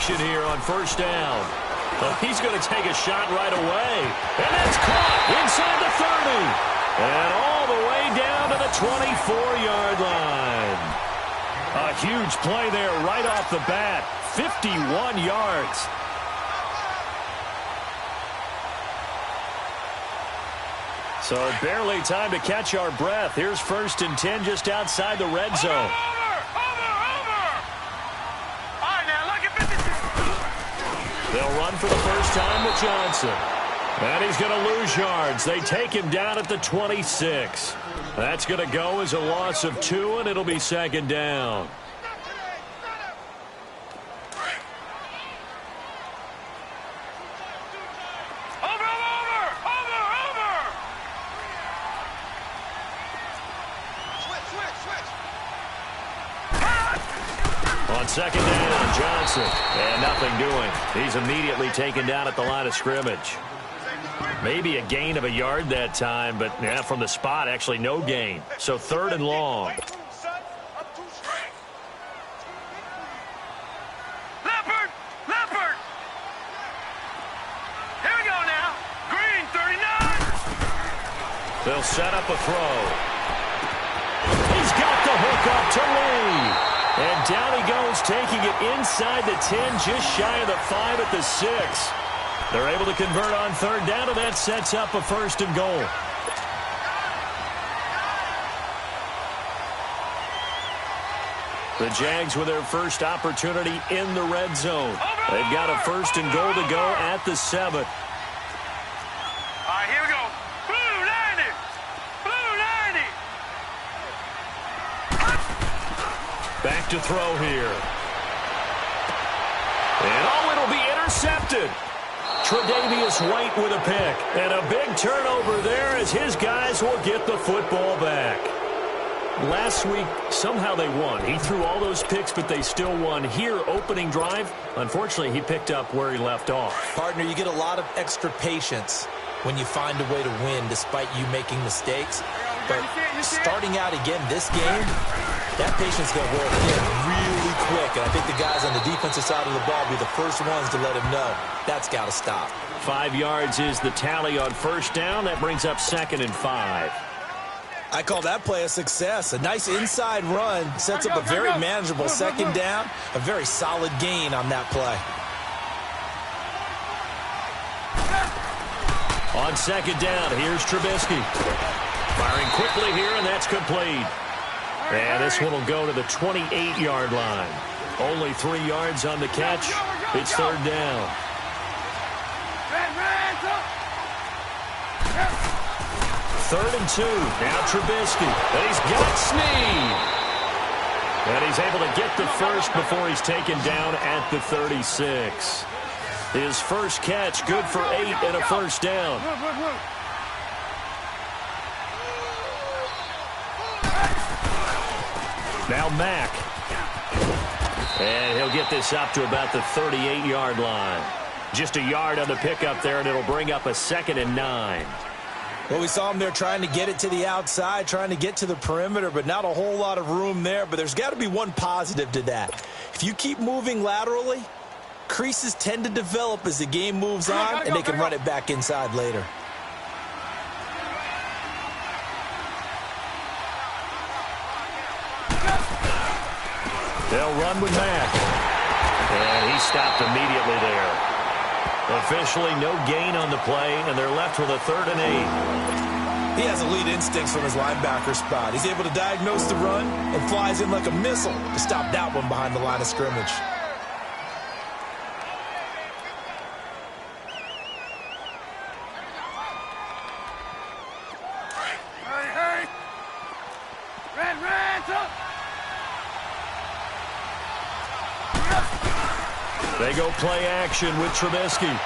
action here on first down. Well, he's going to take a shot right away. And that's caught inside the 30. And all the way down to the 24-yard line. A huge play there right off the bat. 51 yards. So barely time to catch our breath. Here's 1st and 10 just outside the red zone. Over. All right, now look at 52. They'll run for the first time with Johnson. And he's going to lose yards. They take him down at the 26. That's going to go as a loss of 2, and it'll be 2nd down. On 2nd down, Johnson. And nothing doing. He's immediately taken down at the line of scrimmage. Maybe a gain of a yard that time, but from the spot, actually no gain. So 3rd and long. Leopard! Here we go now. Green, 39. They'll set up a throw. He's got the hook up to Lee. And down he goes, taking it inside the 10, just shy of the 5 at the 6. They're able to convert on 3rd down, and that sets up a 1st and goal. The Jags with their first opportunity in the red zone. They've got a 1st and goal to go at the 7. All right, here we go. Blue 90. Blue 90. Back to throw here. And it'll be intercepted. Tre'Davious White with a pick. And a big turnover there as his guys will get the football back. Last week, somehow they won. He threw all those picks, but they still won. Here, opening drive, unfortunately, he picked up where he left off. Partner, you get a lot of extra patience when you find a way to win despite you making mistakes. But starting out again this game, that patience got wear thin really quick. And I think the guys on the defensive side of the ball will be the first ones to let him know that's got to stop. 5 yards is the tally on 1st down. That brings up 2nd and 5. I call that play a success. A nice inside run sets up a very manageable 2nd down. A very solid gain on that play. On 2nd down, here's Trubisky. Firing quickly here, and that's complete. And this one will go to the 28-yard line. Only 3 yards on the catch. It's 3rd down. 3rd and 2. Now Trubisky. And he's got Snead. And he's able to get the first before he's taken down at the 36. His first catch, good for 8 and a 1st down. Now Mack. And he'll get this up to about the 38-yard line. Just a yard on the pickup there, and it'll bring up a 2nd and 9. Well, we saw him there trying to get it to the outside, trying to get to the perimeter, but not a whole lot of room there. But there's got to be one positive to that. If you keep moving laterally, creases tend to develop as the game moves on, and they can run it back inside later. They'll run with Mack. And he stopped immediately there. Officially no gain on the play, and they're left with a 3rd and 8. He has elite instincts from his linebacker spot. He's able to diagnose the run and flies in like a missile to stop that one behind the line of scrimmage. Hey. Red, up. They go play action with Trubisky.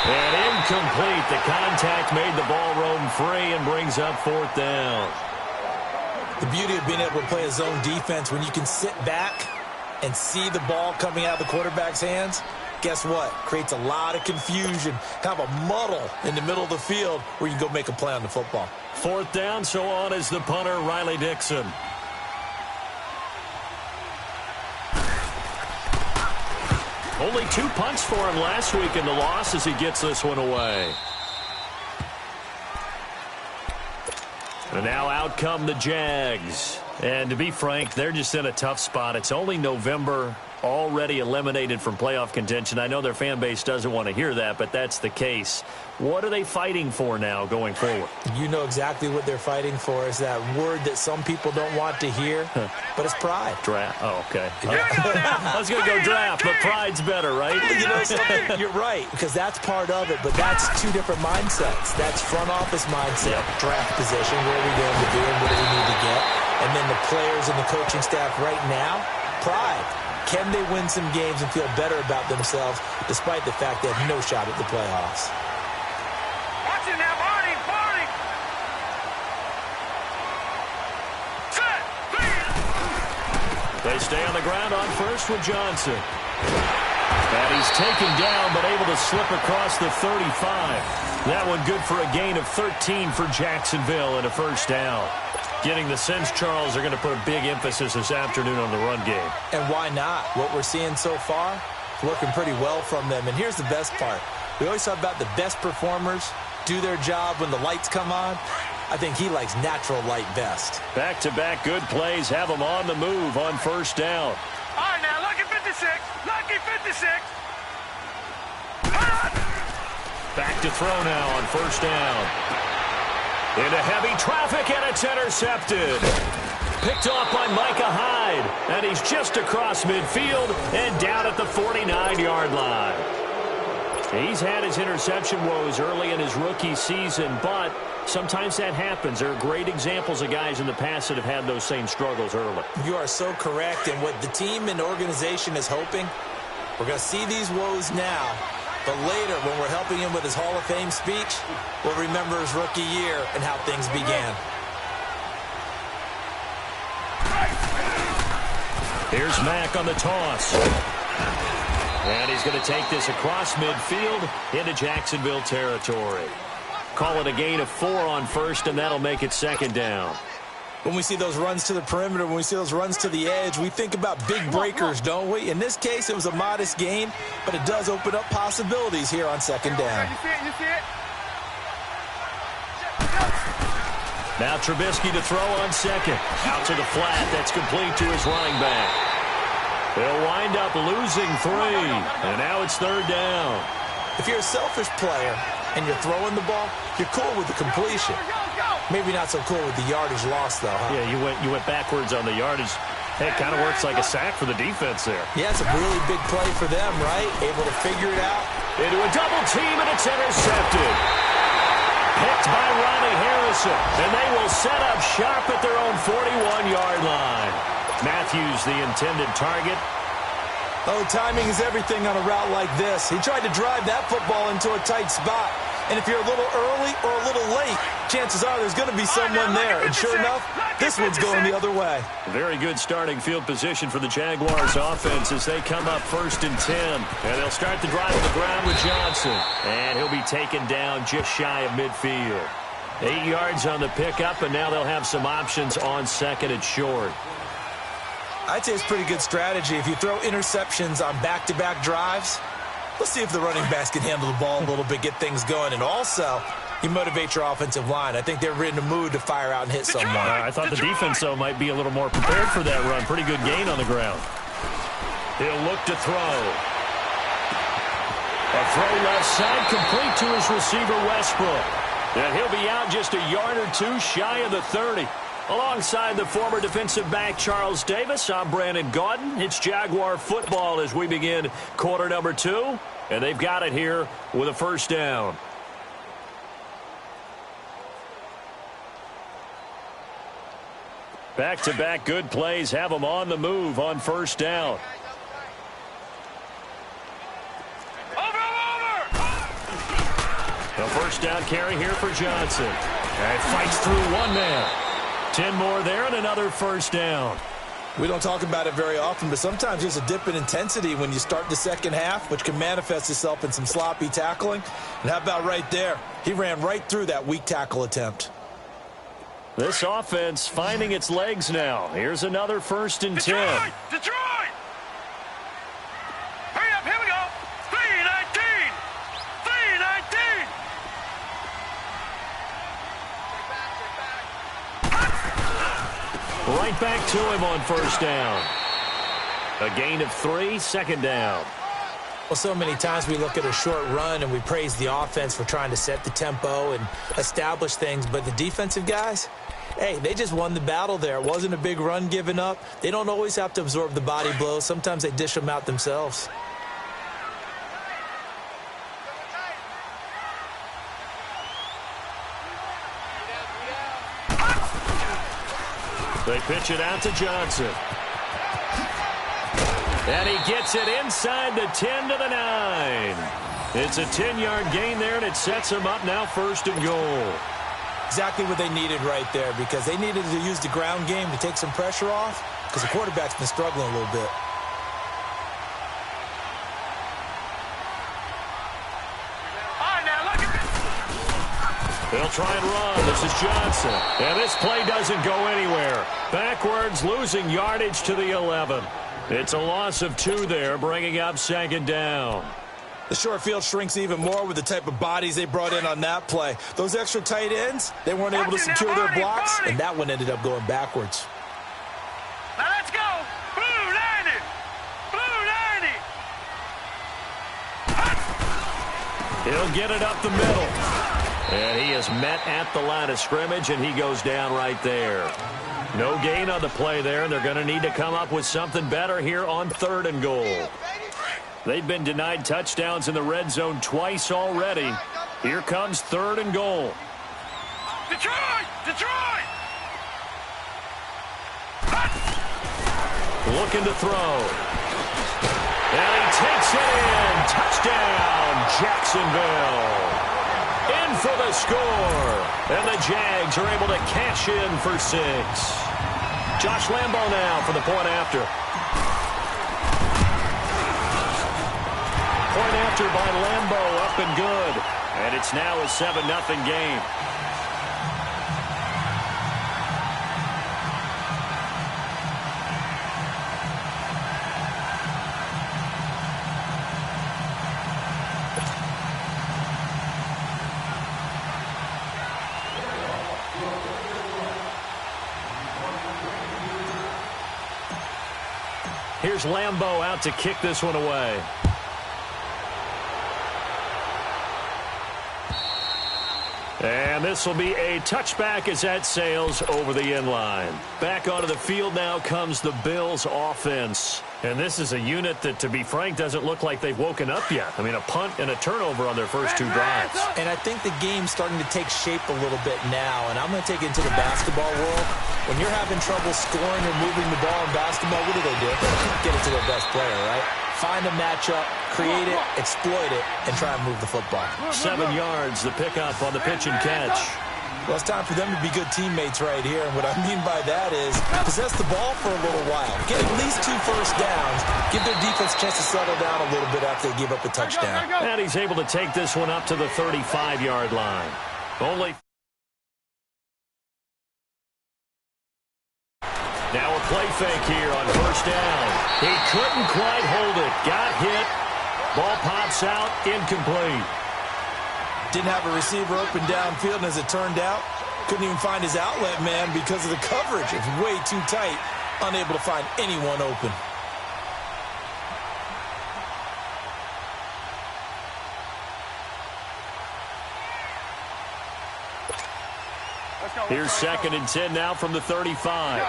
And incomplete. The contact made the ball roam free and brings up 4th down. The beauty of being able to play a zone defense, when you can sit back and see the ball coming out of the quarterback's hands, guess what? Creates a lot of confusion, kind of a muddle in the middle of the field where you can go make a play on the football. 4th down, so on is the punter, Riley Dixon. Only 2 punts for him last week in the loss as he gets this one away. And now out come the Jags. And to be frank, they're just in a tough spot. It's only November, already eliminated from playoff contention. I know their fan base doesn't want to hear that, but that's the case. What are they fighting for now going forward? You know exactly what they're fighting for. Is that word that some people don't want to hear, but it's pride. Draft. Oh, okay. I was going to go draft, but pride's better, right? You know something? You're right, because that's part of it, but that's 2 different mindsets. That's front office mindset, draft position, where are we going to do and what do we need to get? And then the players and the coaching staff right now, pride. Can they win some games and feel better about themselves despite the fact they have no shot at the playoffs? Watch it now, Barney, Barney. Set, They stay on the ground on first with Johnson. And he's taken down, but able to slip across the 35. That one good for a gain of 13 for Jacksonville and a first down. Getting the sense, Charles, are going to put a big emphasis this afternoon on the run game. And why not? What we're seeing so far, working pretty well from them. And here's the best part. We always talk about the best performers do their job when the lights come on. I think he likes natural light best. Back-to-back good plays have him on the move on first down. All right, now, lucky 56. Lucky 56. Back to throw now on first down. Into heavy traffic, and it's intercepted. Picked off by Micah Hyde. And he's just across midfield and down at the 49-yard line. He's had his interception woes early in his rookie season, but sometimes that happens. There are great examples of guys in the past that have had those same struggles early. You are so correct. And what the team and organization is hoping, we're going to see these woes now. But later, when we're helping him with his Hall of Fame speech, we'll remember his rookie year and how things began. Here's Mack on the toss. And he's going to take this across midfield into Jacksonville territory. Call it a gain of 4 on first, and that'll make it second down. When we see those runs to the perimeter, when we see those runs to the edge, we think about big breakers, don't we? In this case, it was a modest gain, but it does open up possibilities here on second down. You see it, you see it? Now Trubisky to throw on second. Out to the flat. That's complete to his running back. They'll wind up losing 3, and now it's third down. If you're a selfish player and you're throwing the ball, you're cool with the completion. Maybe not so cool with the yardage loss, though, huh? Yeah, you went backwards on the yardage. Hey, it kind of works like a sack for the defense there. Yeah, it's a really big play for them, right? Able to figure it out. Into a double team, and it's intercepted. Picked by Ronnie Harrison, and they will set up sharp at their own 41-yard line. Matthews, the intended target. Oh, timing is everything on a route like this. He tried to drive that football into a tight spot. And if you're a little early or a little late, chances are there's going to be someone there. And sure enough, this one's going the other way. Very good starting field position for the Jaguars offense as they come up first and 10. And they'll start the drive on the ground with Johnson. And he'll be taken down just shy of midfield. 8 yards on the pickup, and now they'll have some options on second and short. I'd say it's pretty good strategy. If you throw interceptions on back-to-back drives, let's see if the running backs can handle the ball a little bit, get things going. And also, you motivate your offensive line. I think they're in the mood to fire out and hit someone. I thought the defense, though, might be a little more prepared for that run. Pretty good gain on the ground. He'll look to throw. A throw left side, complete to his receiver, Westbrook. And he'll be out just a yard or 2 shy of the 30. Alongside the former defensive back Charles Davis, I'm Brandon Gaudin. It's Jaguar football as we begin quarter number 2. And they've got it here with a first down. Back-to-back good plays have them on the move on first down. A first down carry here for Johnson. And fights through one man. 10 more there and another first down. We don't talk about it very often, but sometimes there's a dip in intensity when you start the second half, which can manifest itself in some sloppy tackling. And how about right there? He ran right through that weak tackle attempt. This offense finding its legs now. Here's another first and 10. Detroit! Hurry up, here we go. right back to him on first down. A gain of 3, second down. Well, so many times we look at a short run and we praise the offense for trying to set the tempo and establish things, but the defensive guys, hey, they just won the battle there. It wasn't a big run given up. They don't always have to absorb the body blows. Sometimes they dish them out themselves. They pitch it out to Johnson. And he gets it inside the 10 to the 9. It's a 10-yard gain there, and it sets him up now first and goal. Exactly what they needed right there, because they needed to use the ground game to take some pressure off, because the quarterback's been struggling a little bit. They'll try and run. This is Johnson. And this play doesn't go anywhere. Backwards, losing yardage to the 11. It's a loss of 2 there, bringing up second down. The short field shrinks even more with the type of bodies they brought in on that play. Those extra tight ends, they weren't able to secure their blocks, and that one ended up going backwards. Now let's go. Blue 90. Blue 90. He'll get it up the middle. And he is met at the line of scrimmage, and he goes down right there. No gain on the play there, and they're going to need to come up with something better here on 3rd and goal. They've been denied touchdowns in the red zone twice already. Here comes 3rd and goal. Detroit! Detroit! Looking to throw. And he takes it in. Touchdown, Jacksonville. In for the score. And the Jags are able to cash in for 6. Josh Lambo now for the point after. Point after by Lambo, up and good. And it's now a 7-0 game. Here's Lambo out to kick this one away. And this will be a touchback as that sails over the end line. Back onto the field now comes the Bills offense. And this is a unit that, to be frank, doesn't look like they've woken up yet. I mean, a punt and a turnover on their first 2 drives. And I think the game's starting to take shape a little bit now. And I'm going to take it into the basketball world. When you're having trouble scoring or moving the ball in basketball, what do? Get it to their best player, right? Find a matchup, create it, exploit it, and try and move the football. 7 yards, the pickup on the pitch and catch. Well, it's time for them to be good teammates right here. And what I mean by that is possess the ball for a little while. Get at least 2 first downs. Give their defense a chance to settle down a little bit after they give up a touchdown. And he's able to take this one up to the 35-yard line. Only... Now a play fake here on first down. He couldn't quite hold it. Got hit. Ball pops out. Incomplete. Didn't have a receiver open downfield, and as it turned out, couldn't even find his outlet man because of the coverage. It's way too tight. Unable to find anyone open. Here's 2nd and 10 now from the 35. Go!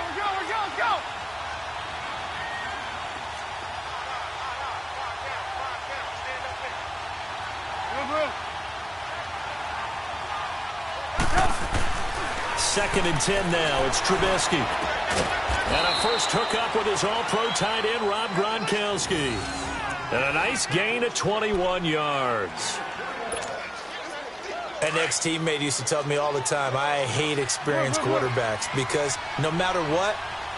Second and 10 now. It's Trubisky. And a first hookup with his all-pro tight end, Rob Gronkowski. And a nice gain of 21 yards. An ex-teammate used to tell me all the time, I hate experienced quarterbacks because no matter what,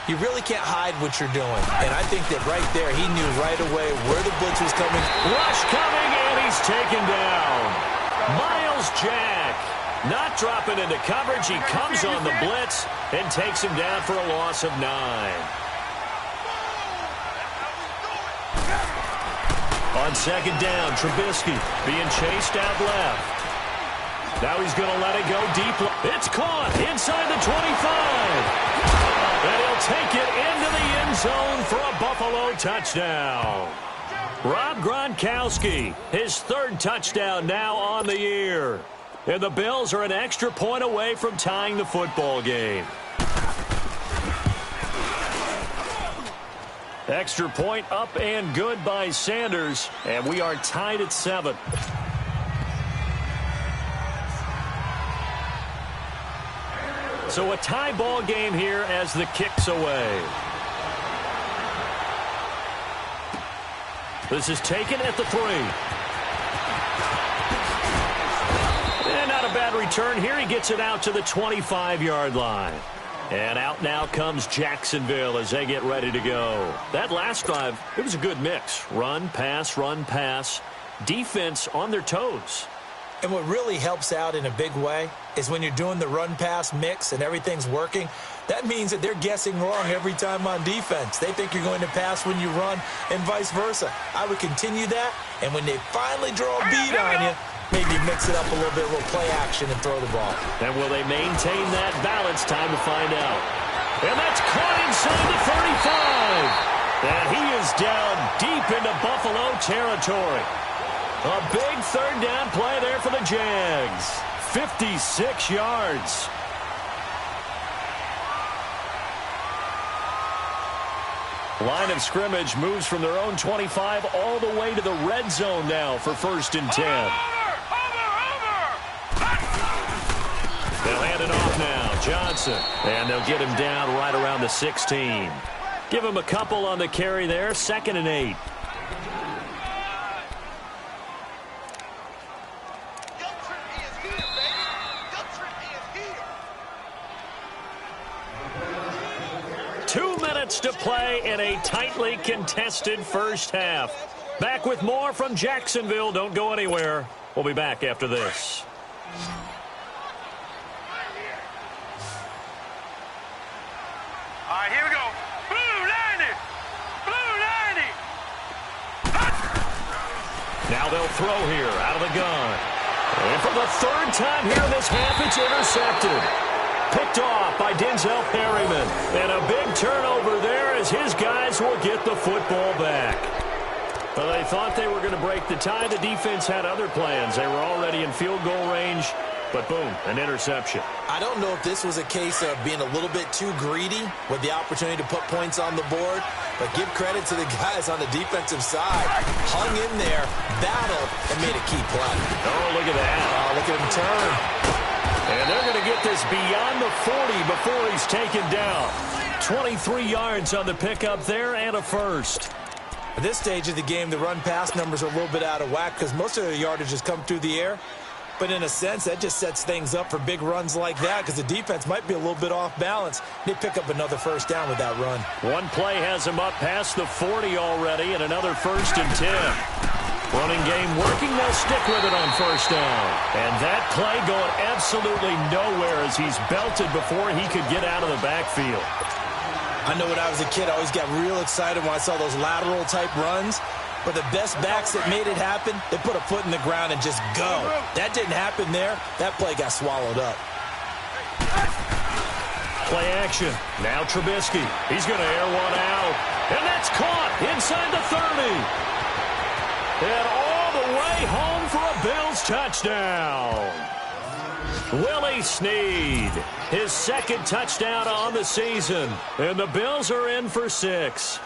you really can't hide what you're doing. And I think that right there, he knew right away where the blitz was coming. Rush coming, and he's taken down. Miles Jack not dropping into coverage. He comes on the blitz and takes him down for a loss of 9. On second down, Trubisky being chased out left. Now he's going to let it go deep. It's caught inside the 25. And he'll take it into the end zone for a Buffalo touchdown. Rob Gronkowski, his third touchdown now on the year. And the Bills are an extra point away from tying the football game. Extra point up and good by Sanders, and we are tied at 7. So a tie ball game here as the kick's away. This is taken at the 3. And not a bad return here. He gets it out to the 25-yard line. And out now comes Jacksonville as they get ready to go. That last drive, it was a good mix. Run, pass, defense on their toes. And what really helps out in a big way is when you're doing the run-pass mix and everything's working, that means that they're guessing wrong every time on defense. They think you're going to pass when you run and vice versa. I would continue that, and when they finally draw a bead on you, maybe mix it up a little bit, a little play action, and throw the ball. And will they maintain that balance? Time to find out. And that's caught inside the 35. And he is down deep into Buffalo territory. A big third down play there for the Jags. 56 yards. Line of scrimmage moves from their own 25 all the way to the red zone now for 1st and 10. They'll hand it off now. Johnson. And they'll get him down right around the 16. Give him a couple on the carry there. 2nd and 8. To play in a tightly contested first half. Back with more from Jacksonville. Don't go anywhere. We'll be back after this. All right, here we go. Blue 90. Blue 90. Now they'll throw here out of the gun. And for the 3rd time here in this half, it's intercepted. Picked off by Denzel Perryman. And a big turnover there as his guys will get the football back. Well, they thought they were going to break the tie. The defense had other plans. They were already in field goal range. But boom, an interception. I don't know if this was a case of being a little bit too greedy with the opportunity to put points on the board, but give credit to the guys on the defensive side. Hung in there, battled, and made a key play. Oh, look at that. Oh, look at him turn. And they're going to get this beyond the 40 before he's taken down. 23 yards on the pickup there and a first. At this stage of the game, the run-pass numbers are a little bit out of whack because most of their yardage has come through the air. But in a sense, that just sets things up for big runs like that because the defense might be a little bit off balance. They pick up another first down with that run. One play has him up past the 40 already and another 1st and 10. Running game working, they'll stick with it on 1st down. And that play going absolutely nowhere as he's belted before he could get out of the backfield. I know when I was a kid, I always got real excited when I saw those lateral-type runs. But the best backs that made it happen, they put a foot in the ground and just go. That didn't happen there. That play got swallowed up. Play action. Now Trubisky. He's going to air one out. And that's caught inside the 30. And all the way home for a Bills touchdown. Willie Snead, his 2nd touchdown on the season. And the Bills are in for 6.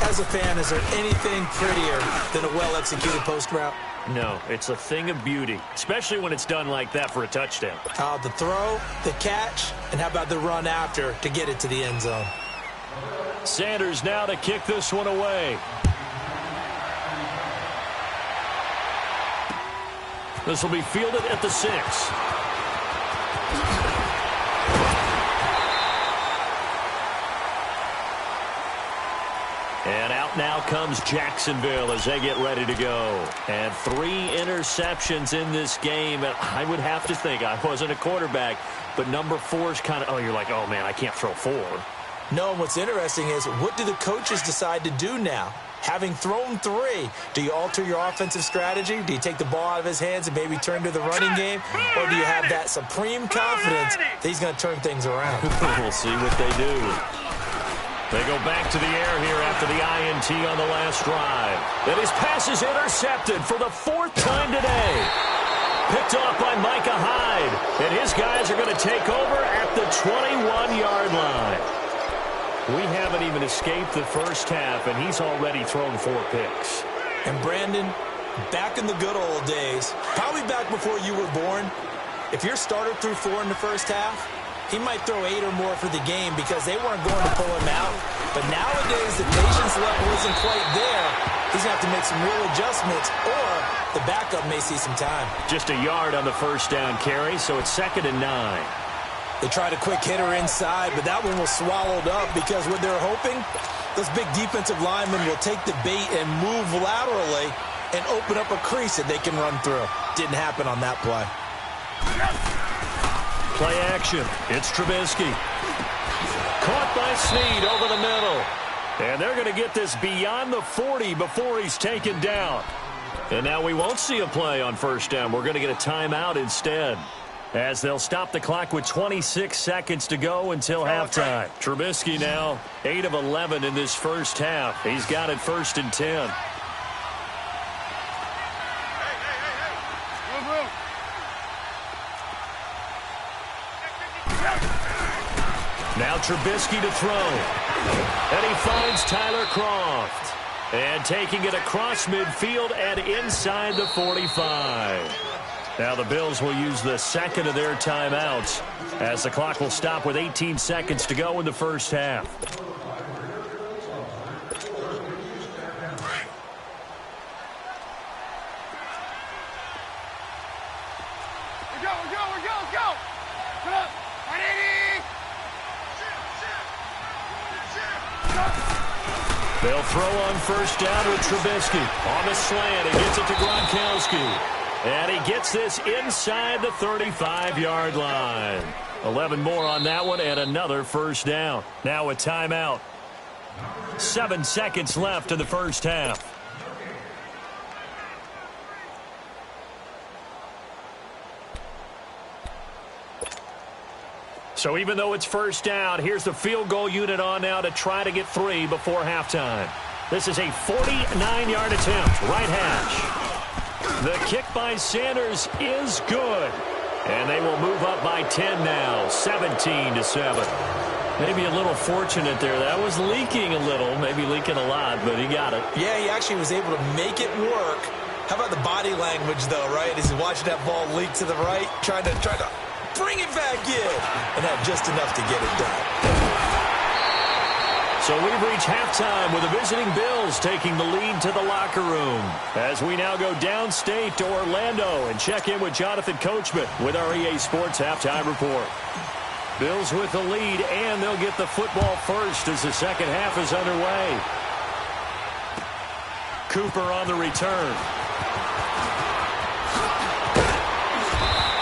As a fan, is there anything prettier than a well-executed post route? No, it's a thing of beauty, especially when it's done like that for a touchdown. The throw, the catch, and how about the run after to get it to the end zone? Sanders now to kick this one away. This will be fielded at the 6. And out now comes Jacksonville as they get ready to go. And 3 interceptions in this game. And I would have to think, I wasn't a quarterback, but number 4 is kind of, oh, you're like, oh, man, I can't throw 4. No, and what's interesting is, what do the coaches decide to do now? Having thrown 3, do you alter your offensive strategy? Do you take the ball out of his hands and maybe turn to the running game? Or do you have that supreme confidence that he's going to turn things around? We'll see what they do. They go back to the air here after the INT on the last drive. And his pass is intercepted for the 4th time today. Picked off by Micah Hyde. And his guys are going to take over at the 21-yard line. We haven't even escaped the first half, and he's already thrown 4 picks. And Brandon, back in the good old days, probably back before you were born, if your starter threw 4 in the first half, he might throw 8 or more for the game because they weren't going to pull him out. But nowadays, the patience level isn't quite there. He's going to have to make some real adjustments, or the backup may see some time. Just a yard on the first down carry, so it's 2nd and 9. They tried a quick hitter inside, but that one was swallowed up because what they're hoping, those big defensive linemen will take the bait and move laterally and open up a crease that they can run through. Didn't happen on that play. Play action. It's Trubisky. Caught by Snead over the middle. And they're going to get this beyond the 40 before he's taken down. And now we won't see a play on first down. We're going to get a timeout instead, as they'll stop the clock with 26 seconds to go until halftime. Trubisky now 8 of 11 in this first half. He's got it 1st and 10. Now Trubisky to throw. And he finds Tyler Kroft. And taking it across midfield and inside the 45. Now the Bills will use the 2nd of their timeouts, as the clock will stop with 18 seconds to go in the first half. Let's go. Put up. They'll throw on first down with Trubisky. On the slant, he gets it to Gronkowski. And he gets this inside the 35-yard line. 11 more on that one and another first down. Now a timeout. 7 seconds left in the first half. So even though it's first down, here's the field goal unit on now to try to get 3 before halftime. This is a 49-yard attempt, right hash. The kick by Sanders is good. And they will move up by 10 now, 17-7. Maybe a little fortunate there. That was leaking a little, maybe leaking a lot, but he got it. Yeah, he actually was able to make it work. How about the body language, though, right? As he's watching that ball leak to the right, trying to bring it back in, and had just enough to get it done. So we've reached halftime with the visiting Bills taking the lead to the locker room, as we now go downstate to Orlando and check in with Jonathan Coachman with our EA Sports Halftime Report. Bills with the lead, and they'll get the football first as the second half is underway. Cooper on the return.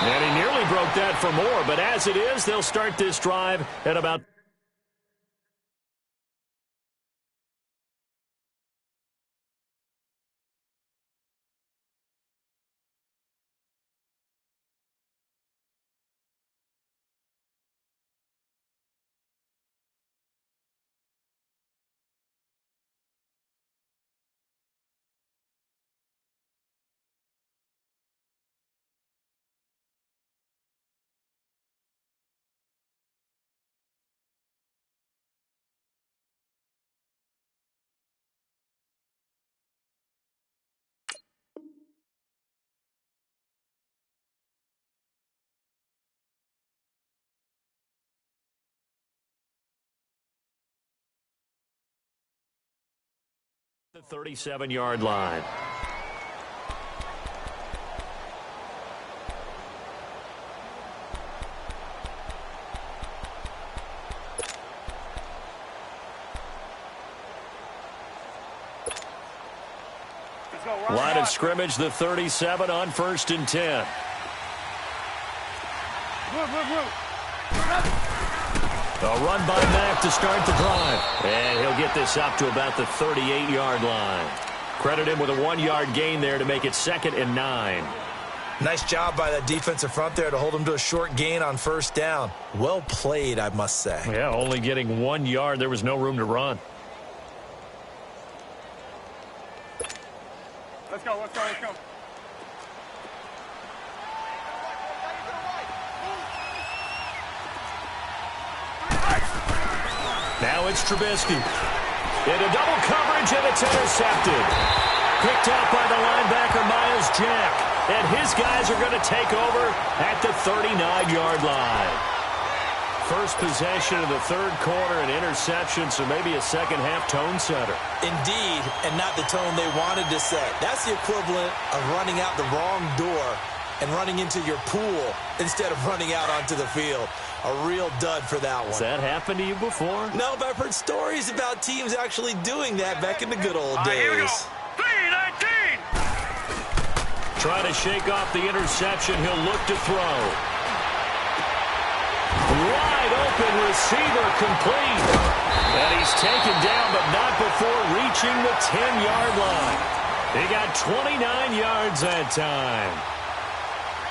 And he nearly broke that for more, but as it is, they'll start this drive at about the 37-yard line. Line of scrimmage, the 37 on 1st and 10. A run by Mack to start the drive. And he'll get this up to about the 38-yard line. Credit him with a 1-yard gain there to make it 2nd and 9. Nice job by that defensive front there to hold him to a short gain on first down. Well played, I must say. Yeah, only getting 1 yard. There was no room to run. Let's go, let's go, let's go. Now it's Trubisky. Into double coverage, and it's intercepted. Picked out by the linebacker, Miles Jack. And his guys are going to take over at the 39-yard line. First possession of the third quarter, an interception, so maybe a second-half tone setter. Indeed, and not the tone they wanted to set. That's the equivalent of running out the wrong door and running into your pool instead of running out onto the field. A real dud for that one. Has that happened to you before? No, but I've heard stories about teams actually doing that back in the good old days. Here we go. 3-19. Try to shake off the interception. He'll look to throw. Wide open receiver complete. And he's taken down, but not before reaching the 10-yard line. He got 29 yards that time.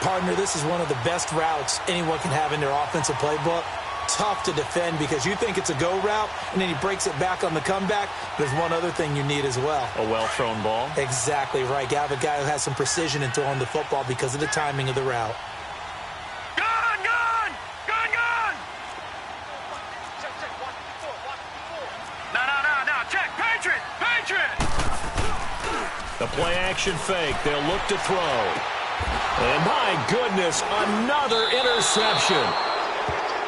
Partner, this is one of the best routes anyone can have in their offensive playbook. Tough to defend because you think it's a go route, and then he breaks it back on the comeback. There's one other thing you need as well. A well-thrown ball. Exactly right. You have a guy who has some precision in throwing the football because of the timing of the route. Gun, gun! Gun, gun! No. Check. Patriot! Patriot! The play-action fake. They'll look to throw. And my goodness, another interception.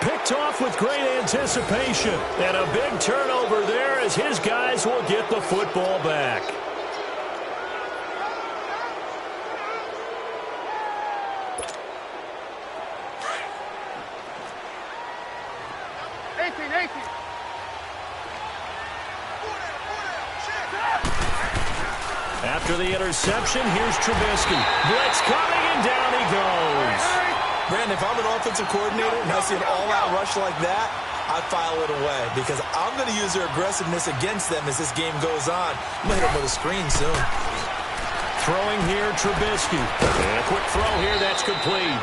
Picked off with great anticipation. And a big turnover there as his guys will get the football back. After the interception, here's Trubisky. Blitz coming, and down he goes. Brandon, if I'm an offensive coordinator and I see an all-out rush like that, I file it away because I'm going to use their aggressiveness against them as this game goes on. I'm going to hit them with a screen soon. Throwing here, Trubisky. And a quick throw here, that's complete.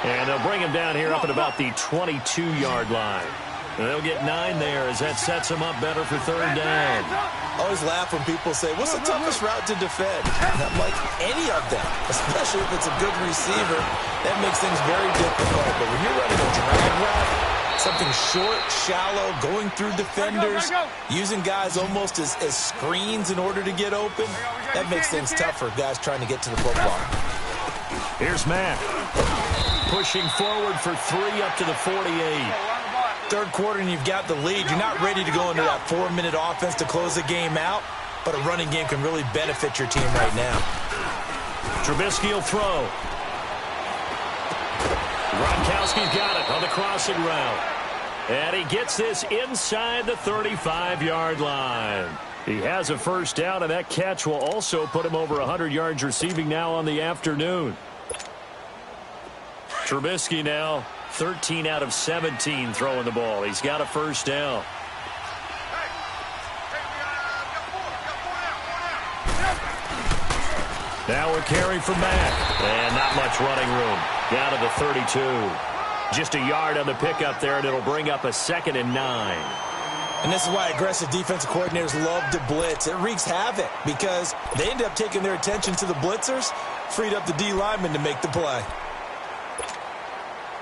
And they'll bring him down here up at about the 22-yard line. And they'll get 9 there as that sets them up better for third down. I always laugh when people say, what's the toughest route to defend? And I'm like, any of them, especially if it's a good receiver. That makes things very difficult. But when you're running a drag route, something short, shallow, going through defenders, using guys almost as screens in order to get open, that makes things tough for guys trying to get to the football. Here's Matt. Pushing forward for 3 up to the 48. Third quarter and you've got the lead. You're not ready to go into that 4-minute offense to close the game out, but a running game can really benefit your team right now. Trubisky will throw. Gronkowski's got it on the crossing route. And he gets this inside the 35-yard line. He has a first down, and that catch will also put him over 100 yards receiving now on the afternoon. Trubisky now 13 out of 17 throwing the ball. He's got a first down. Now a carry from Mack. And not much running room. Down to the 32. Just a yard on the pickup there, and it'll bring up a 2nd and 9. And this is why aggressive defensive coordinators love to blitz. It wreaks havoc because they end up taking their attention to the blitzers, freed up the D lineman to make the play.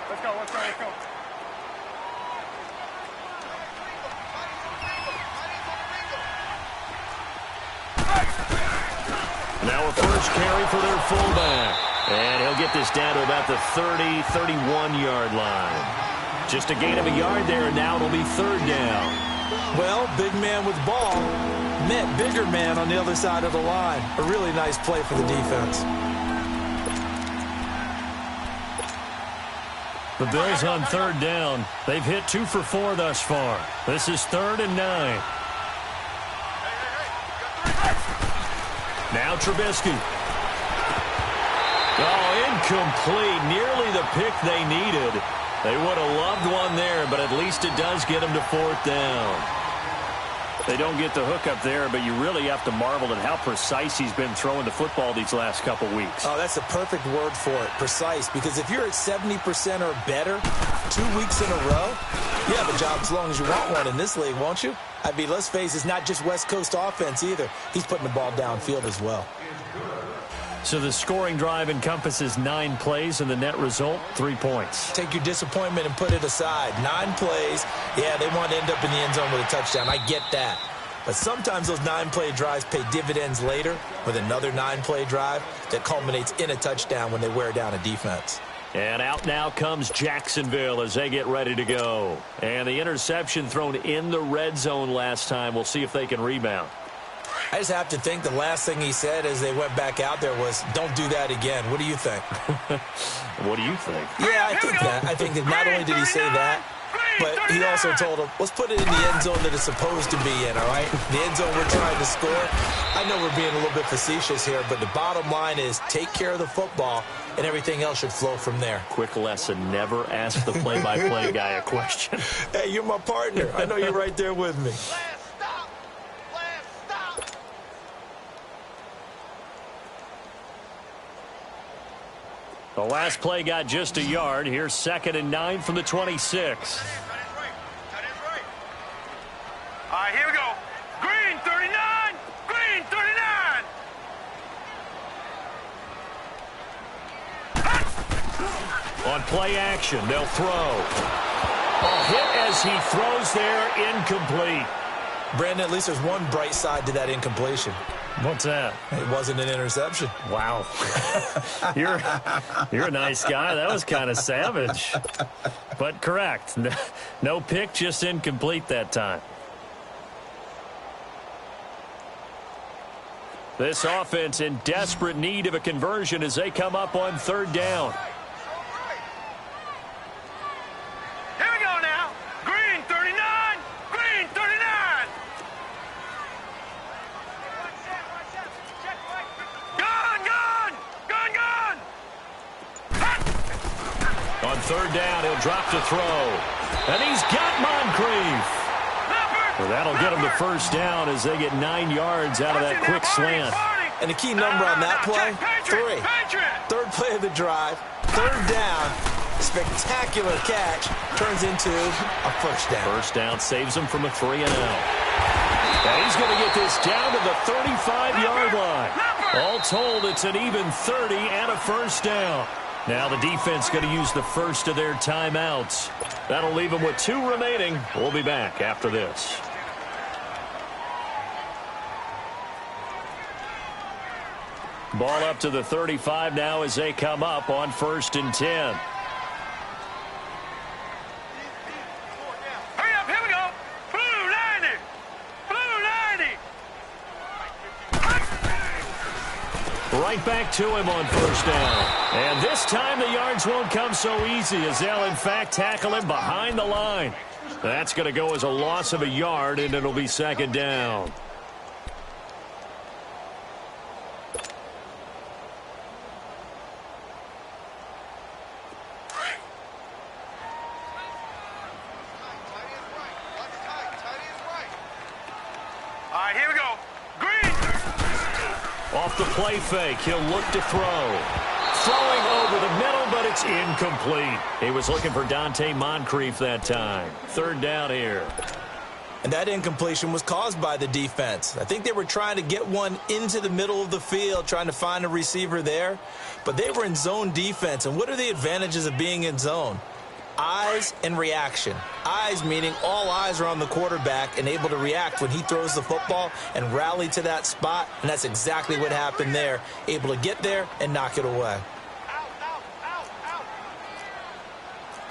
Let's go. Now a first carry for their fullback. And he'll get this down to about the 30, 31-yard line. Just a gain of a yard there, and now it'll be third down. Well, big man with ball met bigger man on the other side of the line. A really nice play for the defense. The Bills on third down. They've hit 2 for 4 thus far. This is 3rd and 9. Now Trubisky. Oh, incomplete. Nearly the pick they needed. They would have loved one there, but at least it does get them to 4th down. They don't get the hook up there, but you really have to marvel at how precise he's been throwing the football these last couple weeks. Oh, that's the perfect word for it, precise, because if you're at 70% or better 2 weeks in a row, you have a job as long as you want one in this league, won't you? I mean, let's face it, it's not just West Coast offense either. He's putting the ball downfield as well. So the scoring drive encompasses 9 plays, and the net result, 3 points. Take your disappointment and put it aside. 9 plays. Yeah, they want to end up in the end zone with a touchdown. I get that. But sometimes those 9-play drives pay dividends later with another 9-play drive that culminates in a touchdown when they wear down a defense. And out now comes Jacksonville as they get ready to go. And the interception thrown in the red zone last time. We'll see if they can rebound. I just have to think the last thing he said as they went back out there was, don't do that again. What do you think? What do you think? Yeah, I think that. I think that not only did he say that, but he also told him, let's put it in the end zone that it's supposed to be in, all right? The end zone we're trying to score. I know we're being a little bit facetious here, but the bottom line is take care of the football, and everything else should flow from there. Quick lesson, never ask the play-by-play guy a question. Hey, you're my partner. I know you're right there with me. The last play got just a yard. Here's 2nd and 9 from the 26. All right, here we go. Green 39. Green 39. On play action, they'll throw. A hit as he throws there, incomplete. Brandon, at least there's one bright side to that incompletion. What's that? It wasn't an interception. Wow. You're a nice guy. That was kind of savage. But correct. No pick, just incomplete that time. This offense in desperate need of a conversion as they come up on 3rd down. Here we go now. Green 39. Green 39. On 3rd down, he'll drop to throw. And he's got Moncrief. Well, that'll get him the 1st down as they get 9 yards out of that quick slant. And the key number on that play, 3. 3rd play of the drive, 3rd down, spectacular catch, turns into a 1st down. 1st down saves him from a 3-and-out. And he's going to get this down to the 35-yard line. All told, it's an even 30 and a 1st down. Now the defense going to use the first of their timeouts. That'll leave them with 2 remaining. We'll be back after this. Ball up to the 35 now as they come up on 1st and 10. Hurry up, here we go. Blue 90. Blue 90. Right back to him on 1st down. And this time the yards won't come so easy as they'll, in fact, tackle him behind the line. That's going to go as a loss of a yard, and it'll be 2nd down. All right, here we go. Green. Off the play fake, he'll look to throw. Throwing over the middle, but it's incomplete. He was looking for Dante Moncrief that time. 3rd down here. And that incompletion was caused by the defense. I think they were trying to get one into the middle of the field, trying to find a receiver there. But they were in zone defense. And what are the advantages of being in zone? Eyes and reaction. Eyes meaning all eyes are on the quarterback and able to react when he throws the football and rally to that spot. And that's exactly what happened there. Able to get there and knock it away.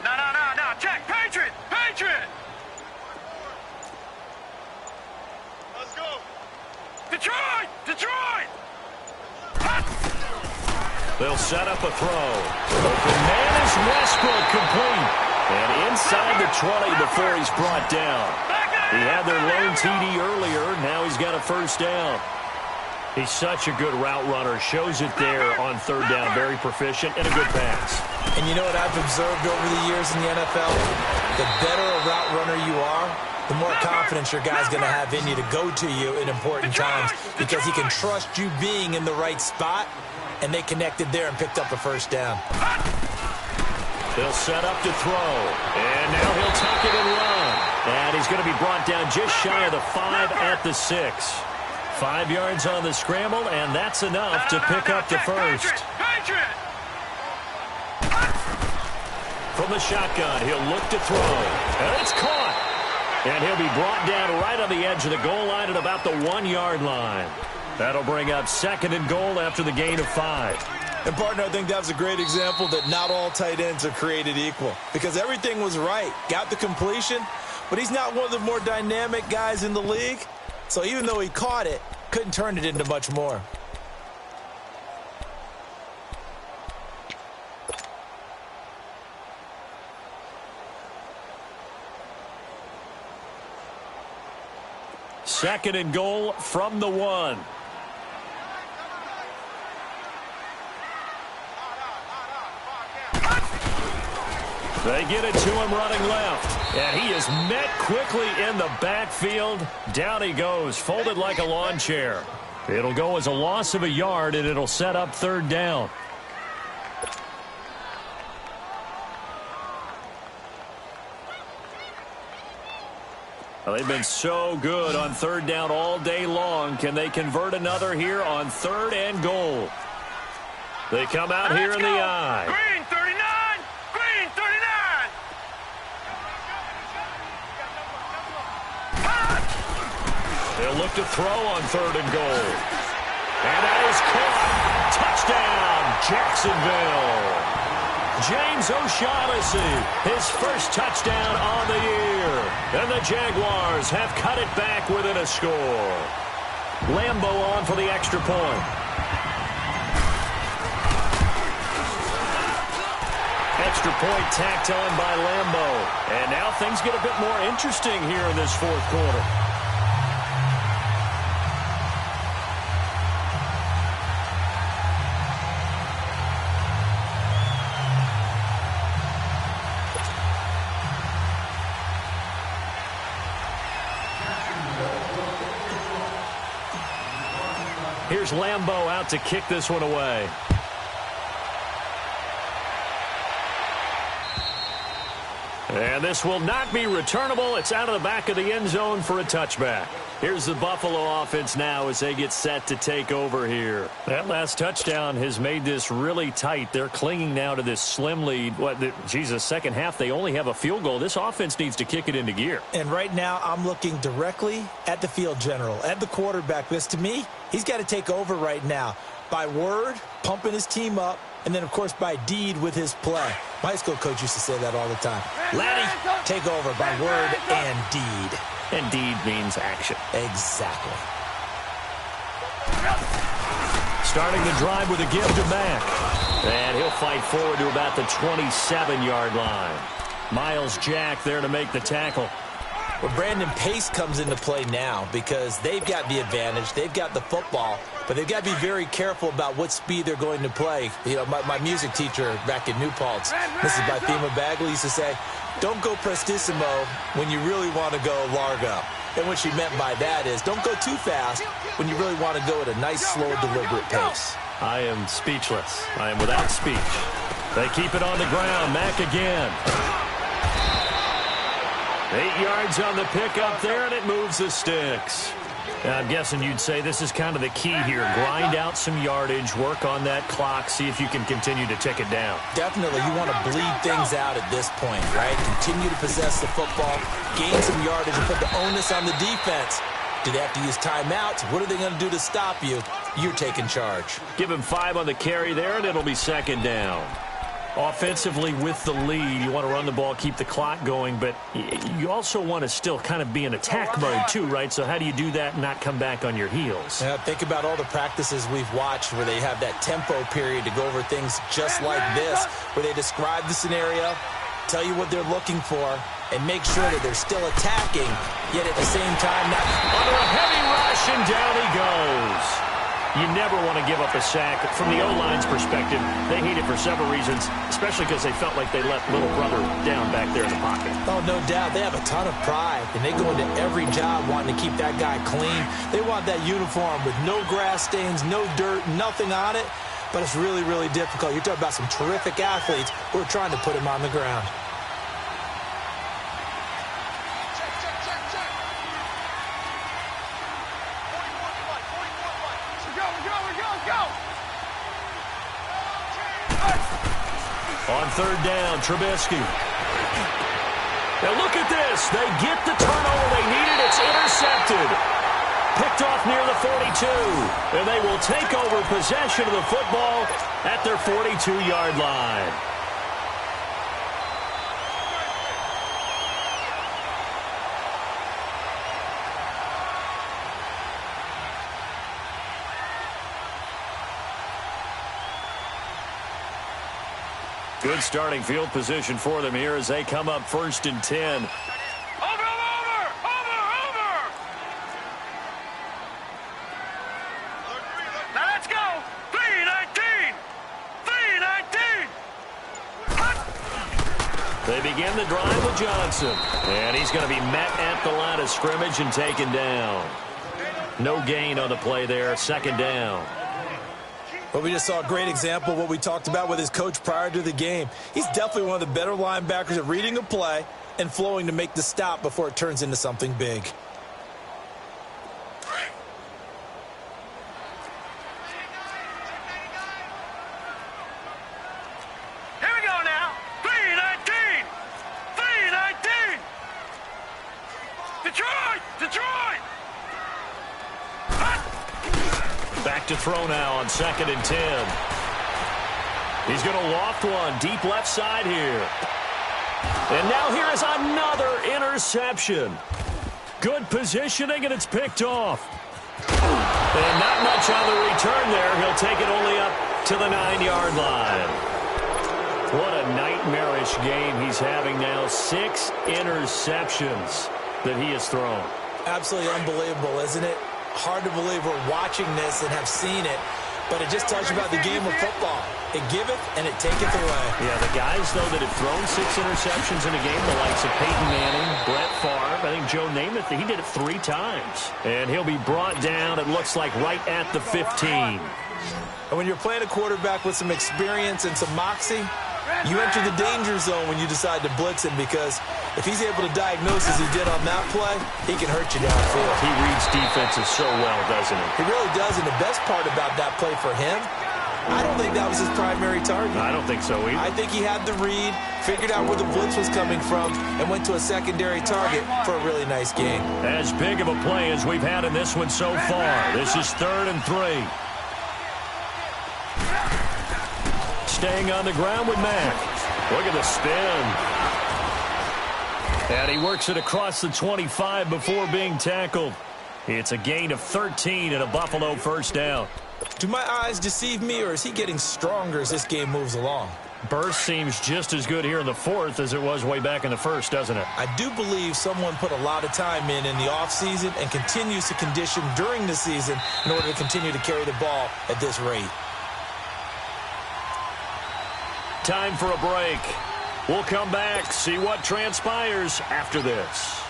No. Check. Patriot. Let's go. Detroit. They'll set up a throw. Open man is Westbrook, complete. And inside the 20 before he's brought down. He had their lone TD earlier. Now he's got a 1st down. He's such a good route runner. Shows it there on third down. Very proficient and a good pass. And you know what I've observed over the years in the NFL? The better a route runner you are, the more confidence your guy's going to have in you to go to you in important times because he can trust you being in the right spot, and they connected there and picked up a first down. He'll set up to throw, and now he'll tuck it and run. And he's going to be brought down just shy of the 5 at the 6. 5 yards on the scramble, and that's enough to pick up the first. From the shotgun, he'll look to throw, and it's caught. And he'll be brought down right on the edge of the goal line at about the 1-yard line. That'll bring up 2nd and goal after the gain of 5. And, partner, I think that was a great example that not all tight ends are created equal because everything was right. Got the completion, but he's not one of the more dynamic guys in the league. So even though he caught it, couldn't turn it into much more. Second and goal from the 1. They get it to him running left. And he is met quickly in the backfield. Down he goes, folded like a lawn chair. It'll go as a loss of a yard, and it'll set up third down. Well, they've been so good on third down all day long. Can they convert another here on 3rd and goal? They come out here in the eye. Green 39! Green 39! They'll look to throw on 3rd and goal. And that is caught. Touchdown, Jacksonville. James O'Shaughnessy, his first touchdown on the year. And the Jaguars have cut it back within a score. Lambo on for the extra point. Extra point tacked on by Lambo. And now things get a bit more interesting here in this 4th quarter. Here's Lambo out to kick this one away. And this will not be returnable. It's out of the back of the end zone for a touchback. Here's the Buffalo offense now as they get set to take over here. That last touchdown has made this really tight. They're clinging now to this slim lead. Second half, they only have a field goal. This offense needs to kick it into gear. And right now, I'm looking directly at the field general, at the quarterback. Because to me, he's got to take over right now. By word, pumping his team up, and then, of course, by deed with his play. My high school coach used to say that all the time. Laddie, take over by word and deed. And deed means action. Exactly. Starting the drive with a give to Mack. And he'll fight forward to about the 27-yard line. Miles Jack there to make the tackle. Well, Brandon, pace comes into play now because they've got the advantage. They've got the football, but they've got to be very careful about what speed they're going to play. You know, my music teacher back in New Paltz, Mrs. Bythema Bagley, used to say, don't go prestissimo when you really want to go largo. And what she meant by that is don't go too fast when you really want to go at a nice, slow, deliberate pace. I am speechless. I am without speech. They keep it on the ground. Mack again. 8 yards on the pickup there, and it moves the sticks. Now, I'm guessing you'd say this is kind of the key here. Grind out some yardage, work on that clock, see if you can continue to tick it down. Definitely. You want to bleed things out at this point, right? Continue to possess the football, gain some yardage, and put the onus on the defense. Do they have to use timeouts? What are they going to do to stop you? You're taking charge. Give him 5 on the carry there, and it'll be second down. Offensively with the lead, you want to run the ball, keep the clock going, but you also want to still kind of be in attack mode too, right? So how do you do that and not come back on your heels? Yeah, think about all the practices we've watched where they have that tempo period to go over things just like this, where they describe the scenario, tell you what they're looking for, and make sure that they're still attacking, yet at the same time not... Under a heavy rush, and down he goes. You never want to give up a sack. From the O-line's perspective, they hate it for several reasons, especially because they felt like they let little brother down back there in the pocket. Oh, no doubt. They have a ton of pride, and they go into every job wanting to keep that guy clean. They want that uniform with no grass stains, no dirt, nothing on it. But it's really, really difficult. You're talking about some terrific athletes who are trying to put him on the ground. On third down, Trubisky. Now look at this. They get the turnover they needed. It's intercepted. Picked off near the 42. And they will take over possession of the football at their 42-yard line. Good starting field position for them here as they come up 1st and 10. Over! Now let's go! 3-19! They begin the drive with Johnson. And he's going to be met at the line of scrimmage and taken down. No gain on the play there. 2nd down. But we just saw a great example of what we talked about with his coach prior to the game. He's definitely one of the better linebackers at reading a play and flowing to make the stop before it turns into something big. Here we go now! 3-19! Detroit! Back to throw now on 2nd and 10. He's going to loft one deep left side here. And now here is another interception. Good positioning, and it's picked off. And not much on the return there. He'll take it only up to the 9-yard line. What a nightmarish game he's having now. 6 interceptions that he has thrown. Absolutely unbelievable, isn't it? Hard to believe we're watching this and have seen it, but it just tells you about the game of football. It giveth and it taketh away. Yeah, the guys, though, that have thrown 6 interceptions in a game, the likes of Peyton Manning, Brett Favre, I think Joe Namath, he did it 3 times. And he'll be brought down, it looks like, right at the 15. And when you're playing a quarterback with some experience and some moxie, you enter the danger zone when you decide to blitz him, because if he's able to diagnose as he did on that play, he can hurt you downfield. He reads defenses so well, doesn't he? He really does, and the best part about that play for him, I don't think that was his primary target. I don't think so either. I think he had the read, figured out where the blitz was coming from, and went to a secondary target for a really nice game. As big of a play as we've had in this one so far. This is 3rd and 3. Staying on the ground with Mack. Look at the spin. And he works it across the 25 before being tackled. It's a gain of 13 and a Buffalo 1st down. Do my eyes deceive me, or is he getting stronger as this game moves along? Burst seems just as good here in the 4th as it was way back in the 1st, doesn't it? I do believe someone put a lot of time in the offseason and continues to condition during the season in order to continue to carry the ball at this rate. Time for a break. We'll come back, see what transpires after this.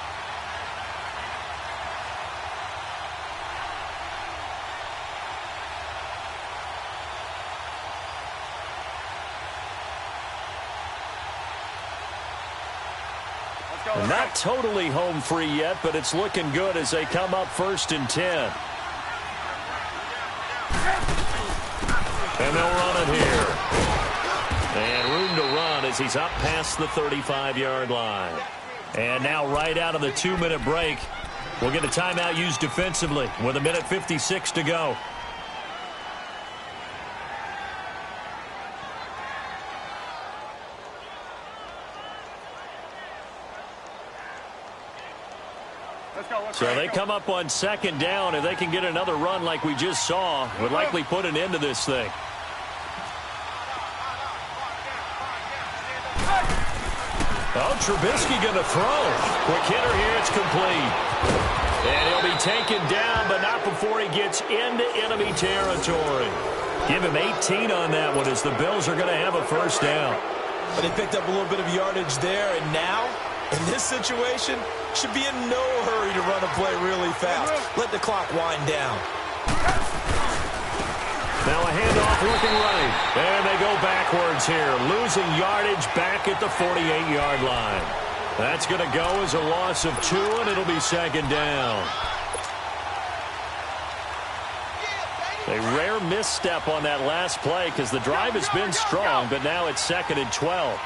Not totally home free yet, but it's looking good as they come up 1st and 10. And they'll run it here. And room to run as he's up past the 35-yard line. And now right out of the 2-minute break, we'll get a timeout used defensively with 1:56 to go. So they come up on 2nd down. If they can get another run like we just saw, would likely put an end to this thing. Oh, Trubisky going to throw. Quick hitter here. It's complete. And he'll be taken down, but not before he gets into enemy territory. Give him 18 on that one as the Bills are going to have a first down. But they picked up a little bit of yardage there, and now, in this situation, should be in no hurry to run a play really fast. Let the clock wind down. Now a handoff looking right. And they go backwards here, losing yardage back at the 48-yard line. That's going to go as a loss of 2, and it'll be second down. A rare misstep on that last play because the drive has been strong, but now it's 2nd and 12.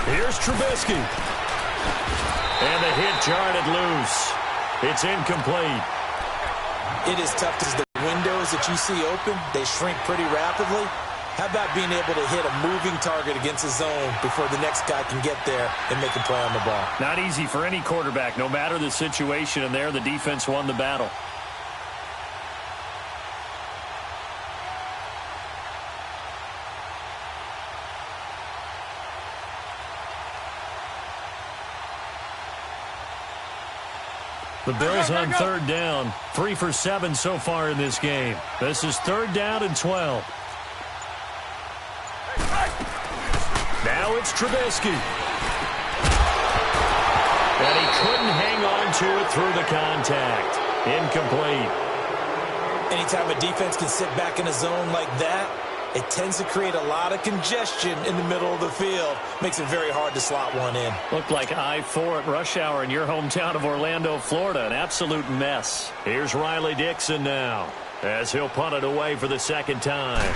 Here's Trubisky. And the hit jarred it loose. It's incomplete. It is tough because the windows that you see open, they shrink pretty rapidly. How about being able to hit a moving target against the zone before the next guy can get there and make a play on the ball? Not easy for any quarterback, no matter the situation, and there the defense won the battle. The Bills on third down, 3 for 7 so far in this game. This is 3rd down and 12. Now it's Trubisky. And he couldn't hang on to it through the contact. Incomplete. Anytime a defense can sit back in a zone like that, it tends to create a lot of congestion in the middle of the field. Makes it very hard to slot one in. Looked like I-4 at rush hour in your hometown of Orlando, Florida. An absolute mess. Here's Riley Dixon now as he'll punt it away for the second time.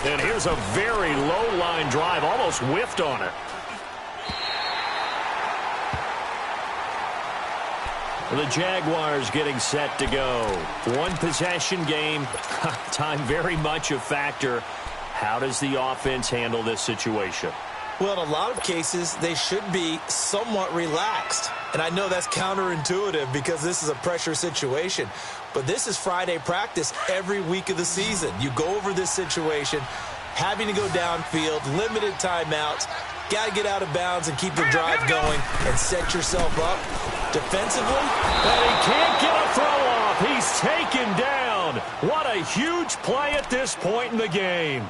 And here's a very low-line drive, almost whiffed on it. The Jaguars getting set to go. One possession game. Time very much a factor. How does the offense handle this situation? Well, in a lot of cases, they should be somewhat relaxed. And I know that's counterintuitive because this is a pressure situation. But this is Friday practice every week of the season. You go over this situation, having to go downfield, limited timeouts, got to get out of bounds and keep the drive going and set yourself up defensively. And he can't get a throw off. He's taken down. What a huge play at this point in the game.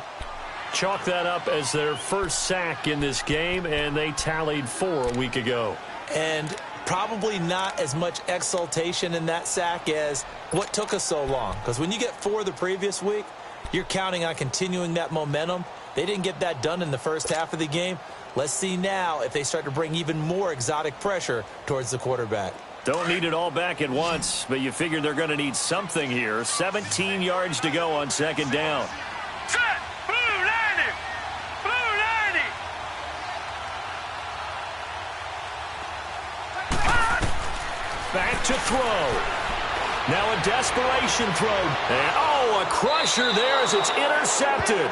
Chalk that up as their first sack in this game, and they tallied 4 a week ago. And probably not as much exultation in that sack as what took us so long. Because when you get 4 the previous week, you're counting on continuing that momentum. They didn't get that done in the first half of the game. Let's see now if they start to bring even more exotic pressure towards the quarterback. Don't need it all back at once, but you figure they're going to need something here. 17 yards to go on second down. Set! Blue 90! Blue 90! Back to throw. Now a desperation throw. And, oh, a crusher there as it's intercepted.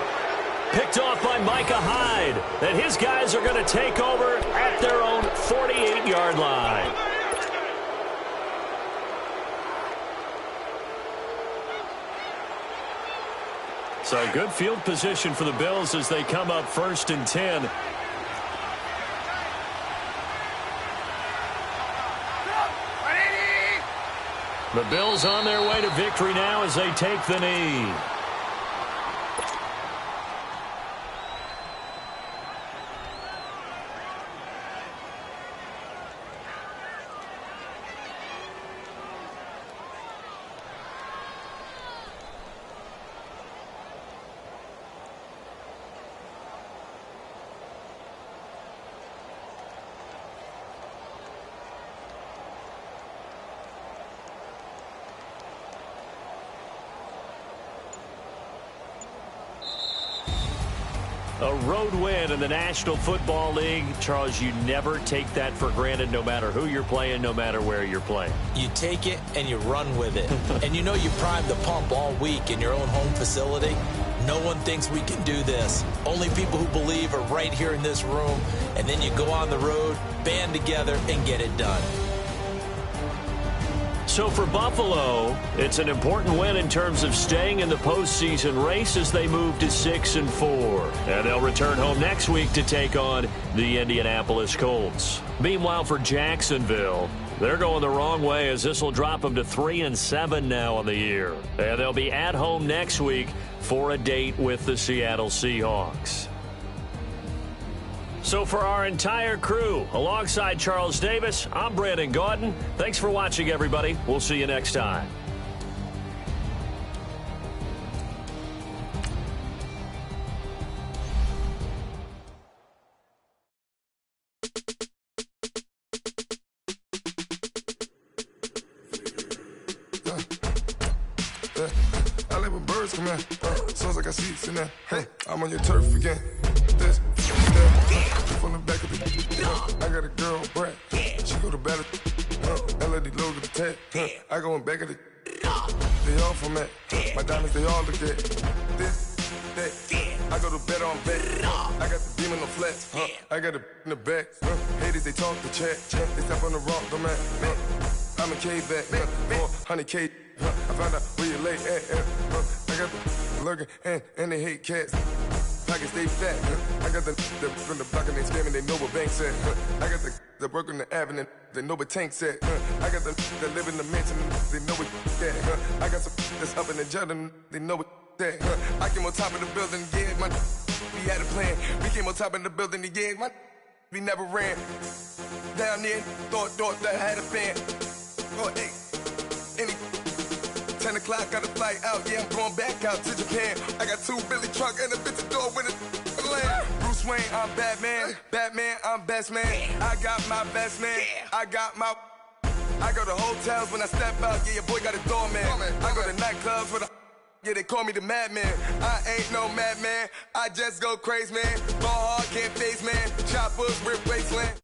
Picked off by Micah Hyde. And his guys are going to take over at their own 48-yard line. So good field position for the Bills as they come up 1st and 10. The Bills on their way to victory now as they take the knee. A road win in the National Football League. Charles, you never take that for granted no matter who you're playing, no matter where you're playing. You take it and you run with it. And you know you primed the pump all week in your own home facility. No one thinks we can do this. Only people who believe are right here in this room. And then you go on the road, band together, and get it done. So for Buffalo, it's an important win in terms of staying in the postseason race as they move to 6-4. And they'll return home next week to take on the Indianapolis Colts. Meanwhile, for Jacksonville, they're going the wrong way as this will drop them to 3-7 now on the year. And they'll be at home next week for a date with the Seattle Seahawks. So for our entire crew, alongside Charles Davis, I'm Brandon Gaudin. Thanks for watching, everybody. We'll see you next time. I like when birds come in. Sounds like I see seats in there. Hey, I'm on your turf again. This, that, from the back of the. I got a girl, Brad. She go to battle. LED logo the tag. I go in back of the. They all from that. My diamonds, they all look at. This, that. I go to bet on bet. I got the demon on flats. I got it in the back. Haters, they talk the chat. They step on the rock, the man. I'm a cave back. 400K. I found out where you lay at. I got the lurking and they hate cats. Pockets stay fat. I got the from the block and they scamming, they know what banks at. I got the work on the avenue, they know what tanks at. I got the that live in the mansion, they know what that. I got some that's up in the jungle, they know what that. I came on top of the building, yeah, my we had a plan. We came on top of the building, yeah, my we never ran. Down there, thought that I had a fan. Oh, hey, any 10 o'clock, got a flight out, yeah, I'm going back out to Japan. I got 2 Billy truck and a bitch door with a land. Bruce Wayne, I'm Batman. Batman, I'm best man. I got my best man. I go to hotels when I step out, yeah, your boy got a doorman. I go to nightclubs with a, yeah, they call me the madman. I ain't no madman, I just go crazy, man. Ball hard, can't face, man. Choppers, rip wasteland.